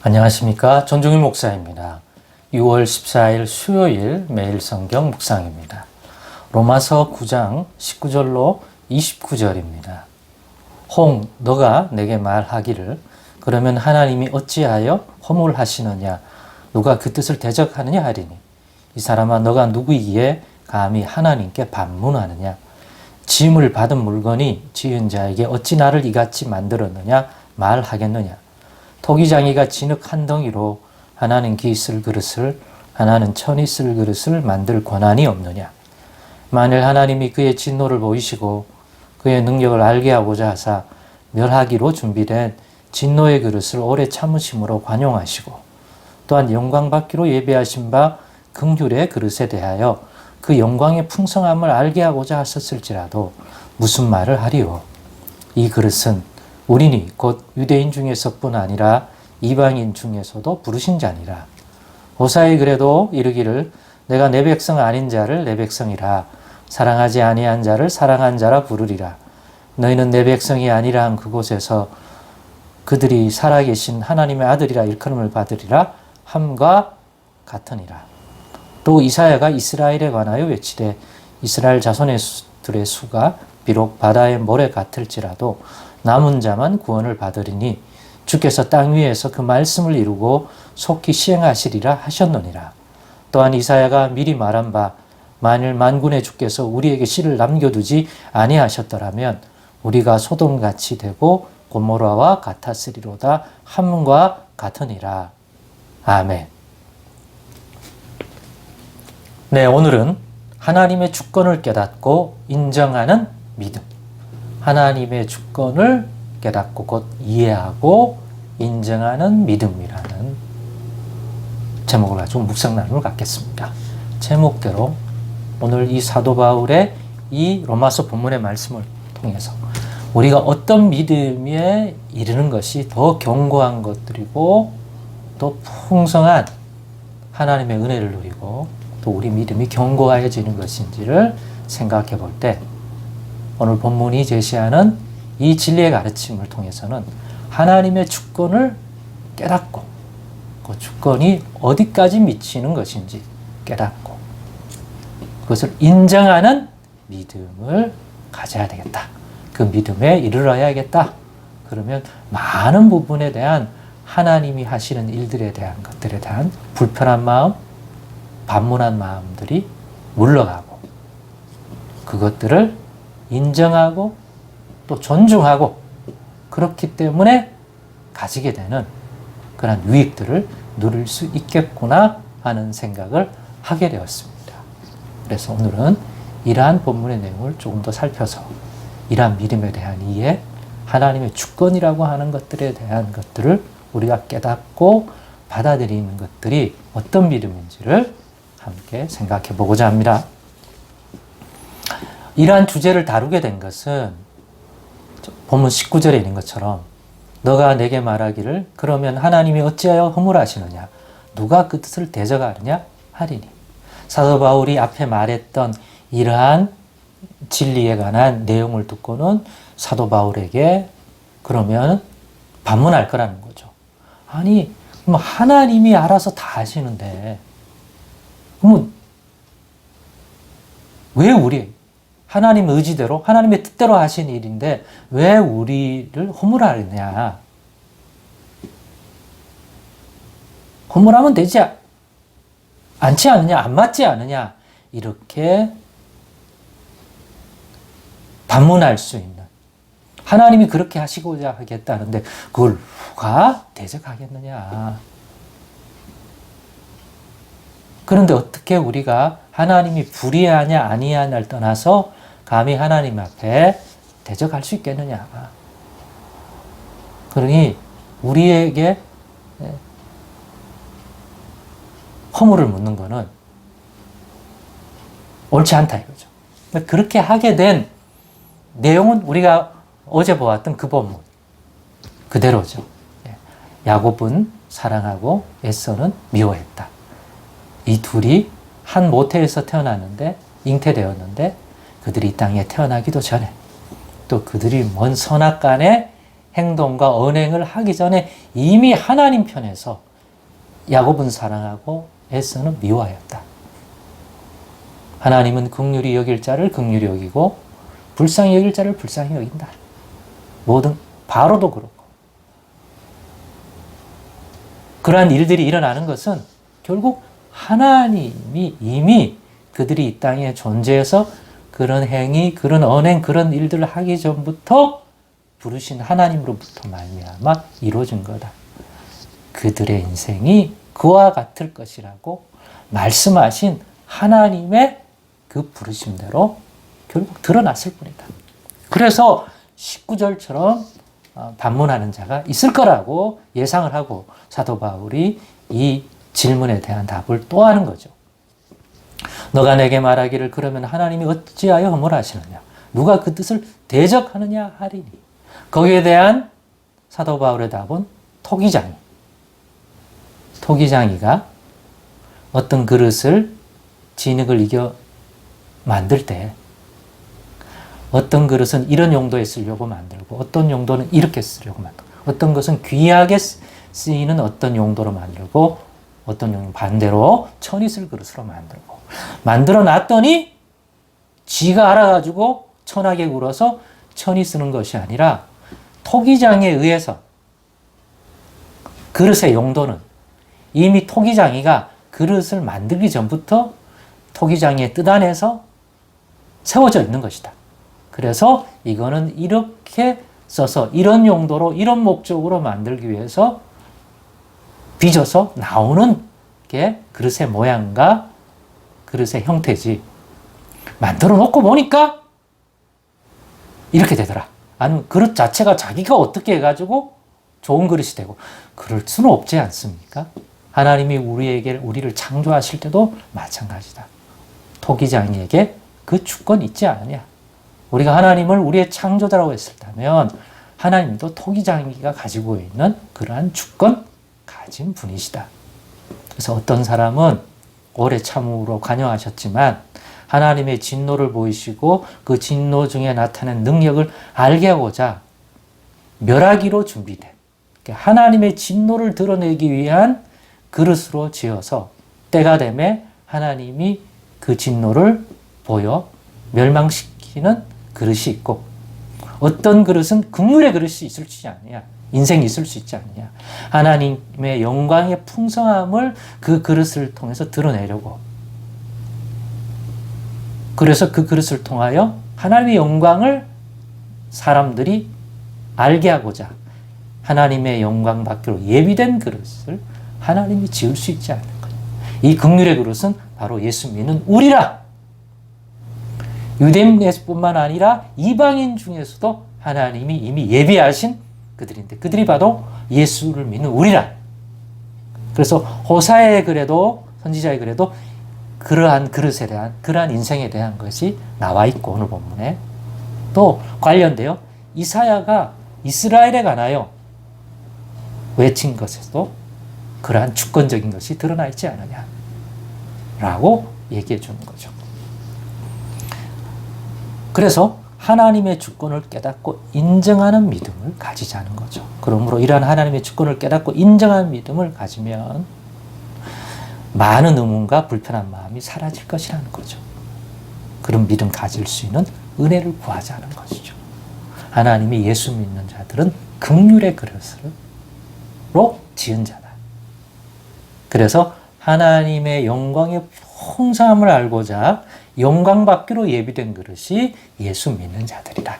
안녕하십니까. 전종일 목사입니다. 6월 14일 수요일 매일 성경 묵상입니다. 로마서 9장 19절로 29절입니다. 홍 너가 내게 말하기를 그러면 하나님이 어찌하여 허물하시느냐 누가 그 뜻을 대적하느냐 하리니 이 사람아 너가 누구이기에 감히 하나님께 반문하느냐 짐을 받은 물건이 지은 자에게 어찌 나를 이같이 만들었느냐 말하겠느냐 토기장이가 진흙 한 덩이로 하나는 기 쓸 그릇을 하나는 천이 쓸 그릇을 만들 권한이 없느냐. 만일 하나님이 그의 진노를 보이시고 그의 능력을 알게 하고자 하사 멸하기로 준비된 진노의 그릇을 오래 참으심으로 관용하시고 또한 영광 받기로 예배하신 바 긍휼의 그릇에 대하여 그 영광의 풍성함을 알게 하고자 하셨을지라도 무슨 말을 하리요. 이 그릇은 우리니 곧 유대인 중에서뿐 아니라 이방인 중에서도 부르신 자니라. 호사에 그래도 이르기를 내가 내 백성 아닌 자를 내 백성이라 사랑하지 아니한 자를 사랑한 자라 부르리라. 너희는 내 백성이 아니라 한 그곳에서 그들이 살아계신 하나님의 아들이라 일컬음을 받으리라 함과 같으니라. 또 이사야가 이스라엘에 관하여 외치되 이스라엘 자손들의 수가 비록 바다의 모래 같을지라도 남은 자만 구원을 받으리니 주께서 땅 위에서 그 말씀을 이루고 속히 시행하시리라 하셨느니라. 또한 이사야가 미리 말한 바 만일 만군의 주께서 우리에게 씨를 남겨두지 아니하셨더라면 우리가 소돔같이 되고 고모라와 같았으리로다 함과 같으니라. 아멘. 네, 오늘은 하나님의 주권을 깨닫고 인정하는 믿음. 하나님의 주권을 깨닫고 곧 이해하고 인정하는 믿음이라는 제목을 가지고 묵상 나눔을 갖겠습니다. 제목대로 오늘 이 사도 바울의 이 로마서 본문의 말씀을 통해서 우리가 어떤 믿음에 이르는 것이 더 견고한 것들이고 또 풍성한 하나님의 은혜를 누리고 또 우리 믿음이 견고해지는 것인지를 생각해 볼 때 오늘 본문이 제시하는 이 진리의 가르침을 통해서는 하나님의 주권을 깨닫고 그 주권이 어디까지 미치는 것인지 깨닫고 그것을 인정하는 믿음을 가져야 되겠다. 그 믿음에 이르러야겠다. 그러면 많은 부분에 대한 하나님이 하시는 일들에 대한 것들에 대한 불편한 마음, 반문한 마음들이 물러가고 그것들을 인정하고 또 존중하고 그렇기 때문에 가지게 되는 그런 유익들을 누릴 수 있겠구나 하는 생각을 하게 되었습니다. 그래서 오늘은 이러한 본문의 내용을 조금 더 살펴서 이러한 믿음에 대한 이해, 하나님의 주권이라고 하는 것들에 대한 것들을 우리가 깨닫고 받아들이는 것들이 어떤 믿음인지를 함께 생각해 보고자 합니다. 이러한 주제를 다루게 된 것은 본문 19절에 있는 것처럼 너가 내게 말하기를 그러면 하나님이 어찌하여 허물하시느냐 누가 그 뜻을 대적하느냐 하리니 사도 바울이 앞에 말했던 이러한 진리에 관한 내용을 듣고는 사도 바울에게 그러면 반문할 거라는 거죠. 아니 하나님이 알아서 다 하시는데 그러면 왜 우리 하나님의 의지대로 하나님의 뜻대로 하신 일인데 왜 우리를 허물하느냐. 허물하면 되지 않지 않느냐. 안 맞지 않느냐. 이렇게 반문할 수 있는 하나님이 그렇게 하시고자 하겠다는데 그걸 누가 대적하겠느냐. 그런데 어떻게 우리가 하나님이 불의하냐 아니하냐를 떠나서 감히 하나님 앞에 대적할 수 있겠느냐. 그러니 우리에게 허물을 묻는 것은 옳지 않다 이거죠. 그렇게 하게 된 내용은 우리가 어제 보았던 그 본문 그대로죠. 야곱은 사랑하고 에서는 미워했다. 이 둘이 한 모태에서 태어났는데 잉태되었는데 그들이 이 땅에 태어나기도 전에 또 그들이 먼 선악간에 행동과 언행을 하기 전에 이미 하나님 편에서 야곱은 사랑하고 에서는 미워하였다. 하나님은 긍휼히 여길 자를 긍휼히 여기고 불쌍히 여길 자를 불쌍히 여긴다. 모든 바로도 그렇고. 그러한 일들이 일어나는 것은 결국 하나님이 이미 그들이 이 땅에 존재해서 그런 행위, 그런 언행, 그런 일들을 하기 전부터 부르신 하나님으로부터 말미암아 이루어진 거다. 그들의 인생이 그와 같을 것이라고 말씀하신 하나님의 그 부르심대로 결국 드러났을 뿐이다. 그래서 19절처럼 반문하는 자가 있을 거라고 예상을 하고 사도 바울이 이 질문에 대한 답을 또 하는 거죠. 너가 내게 말하기를 그러면 하나님이 어찌하여 허물하시느냐? 누가 그 뜻을 대적하느냐 하리니. 거기에 대한 사도 바울의 답은 토기장이가 어떤 그릇을 진흙을 이겨 만들 때 어떤 그릇은 이런 용도에 쓰려고 만들고 어떤 용도는 이렇게 쓰려고 만들고 어떤 것은 귀하게 쓰이는 어떤 용도로 만들고 어떤 용도 반대로 천이 쓸 그릇으로 만들고 만들어 놨더니 지가 알아가지고 천하게 굴어서 천이 쓰는 것이 아니라 토기장에 의해서 그릇의 용도는 이미 토기장이가 그릇을 만들기 전부터 토기장의 뜻 안에서 세워져 있는 것이다. 그래서 이거는 이렇게 써서 이런 용도로 이런 목적으로 만들기 위해서 빚어서 나오는 게 그릇의 모양과 그릇의 형태지. 만들어 놓고 보니까 이렇게 되더라. 아니면 그릇 자체가 자기가 어떻게 해가지고 좋은 그릇이 되고 그럴 수는 없지 않습니까? 하나님이 우리를 창조하실 때도 마찬가지다. 토기장이에게 그 주권이 있지 않느냐. 우리가 하나님을 우리의 창조자라고 했었다면 하나님도 토기장이가 가지고 있는 그러한 주권 가진 분이시다. 그래서 어떤 사람은 오래 참으로 관여하셨지만 하나님의 진노를 보이시고 그 진노 중에 나타낸 능력을 알게 하고자 멸하기로 준비된 하나님의 진노를 드러내기 위한 그릇으로 지어서 때가 되매 하나님이 그 진노를 보여 멸망시키는 그릇이 있고 어떤 그릇은 긍휼의 그릇이 있을 수 있지 않느냐. 인생이 있을 수 있지 않느냐. 하나님의 영광의 풍성함을 그 그릇을 통해서 드러내려고. 그래서 그 그릇을 통하여 하나님의 영광을 사람들이 알게 하고자 하나님의 영광 받기로 예비된 그릇을 하나님이 지을 수 있지 않는 거예요. 이 긍휼의 그릇은 바로 예수 믿는 우리라. 유대인뿐만 아니라 이방인 중에서도 하나님이 이미 예비하신 그들인데 그들이 바로 예수를 믿는 우리라. 그래서 호사의 글에도 선지자의 글에도 그러한 그릇에 대한 그러한 인생에 대한 것이 나와 있고 오늘 본문에 또 관련되어 이사야가 이스라엘에 관하여 외친 것에도 그러한 주권적인 것이 드러나 있지 않느냐라고 얘기해 주는 거죠. 그래서 하나님의 주권을 깨닫고 인정하는 믿음을 가지자는 거죠. 그러므로 이러한 하나님의 주권을 깨닫고 인정하는 믿음을 가지면 많은 의문과 불편한 마음이 사라질 것이라는 거죠. 그런 믿음 가질 수 있는 은혜를 구하자는 것이죠. 하나님이 예수 믿는 자들은 긍휼의 그릇으로 지은 자다. 그래서 하나님의 영광의 풍성함을 알고자 영광 받기로 예비된 그릇이 예수 믿는 자들이다.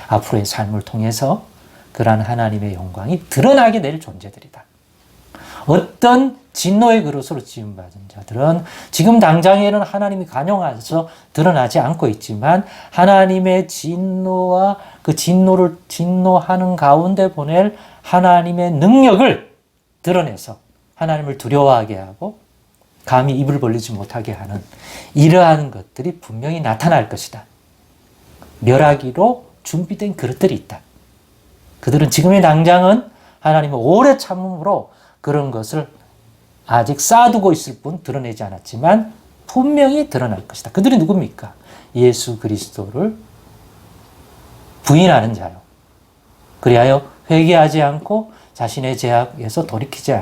앞으로의 삶을 통해서 그러한 하나님의 영광이 드러나게 될 존재들이다. 어떤 진노의 그릇으로 지음받은 자들은 지금 당장에는 하나님이 관용하셔서 드러나지 않고 있지만 하나님의 진노와 그 진노를 진노하는 가운데 보낼 하나님의 능력을 드러내서 하나님을 두려워하게 하고 감히 입을 벌리지 못하게 하는 이러한 것들이 분명히 나타날 것이다. 멸하기로 준비된 그릇들이 있다. 그들은 지금의 당장은 하나님의 오래 참음으로 그런 것을 아직 쌓아두고 있을 뿐 드러내지 않았지만 분명히 드러날 것이다. 그들이 누굽니까? 예수 그리스도를 부인하는 자요. 그리하여 회개하지 않고 자신의 죄악에서 돌이키지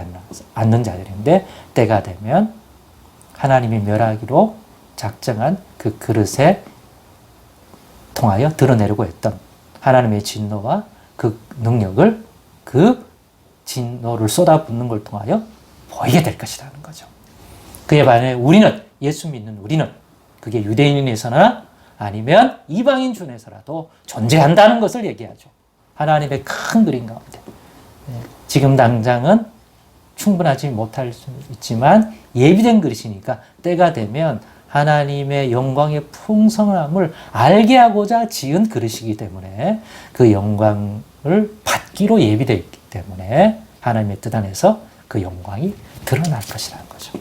않는 자들인데 때가 되면 하나님이 멸하기로 작정한 그 그릇에 통하여 드러내려고 했던 하나님의 진노와 그 능력을 그 진노를 쏟아붓는 걸 통하여 보이게 될 것이라는 거죠. 그에 반해 우리는, 예수 믿는 우리는 그게 유대인에서나 아니면 이방인 중에서라도 존재한다는 것을 얘기하죠. 하나님의 큰 그림 가운데. 지금 당장은 충분하지 못할 수 있지만 예비된 그릇이니까 때가 되면 하나님의 영광의 풍성함을 알게 하고자 지은 그릇이기 때문에 그 영광을 받기로 예비되어 있기 때문에 하나님의 뜻 안에서 그 영광이 드러날 것이라는 거죠.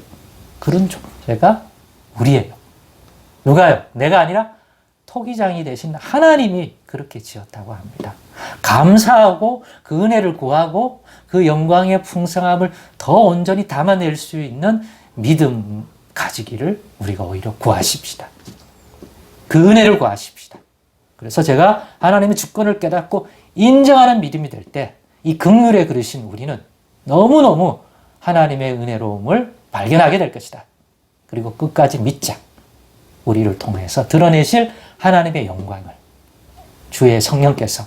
그런 존재가 우리예요. 누가요? 내가 아니라 토기장이 되신 하나님이 그렇게 지었다고 합니다. 감사하고 그 은혜를 구하고 그 영광의 풍성함을 더 온전히 담아낼 수 있는 믿음 가지기를 우리가 오히려 구하십시다. 그 은혜를 구하십시다. 그래서 제가 하나님의 주권을 깨닫고 인정하는 믿음이 될 때 이 긍휼의 그릇인 우리는 너무너무 하나님의 은혜로움을 발견하게 될 것이다. 그리고 끝까지 믿자. 우리를 통해서 드러내실 하나님의 영광을 주의 성령께서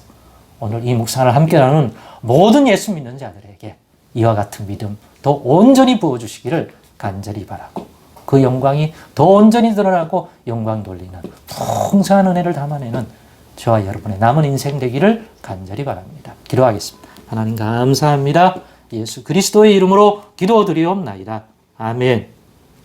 오늘 이 묵상을 함께 나누는 모든 예수 믿는 자들에게 이와 같은 믿음 더 온전히 부어주시기를 간절히 바라고 그 영광이 더 온전히 드러나고 영광 돌리는 풍성한 은혜를 담아내는 저와 여러분의 남은 인생 되기를 간절히 바랍니다. 기도하겠습니다. 하나님 감사합니다. 예수 그리스도의 이름으로 기도드리옵나이다. 아멘.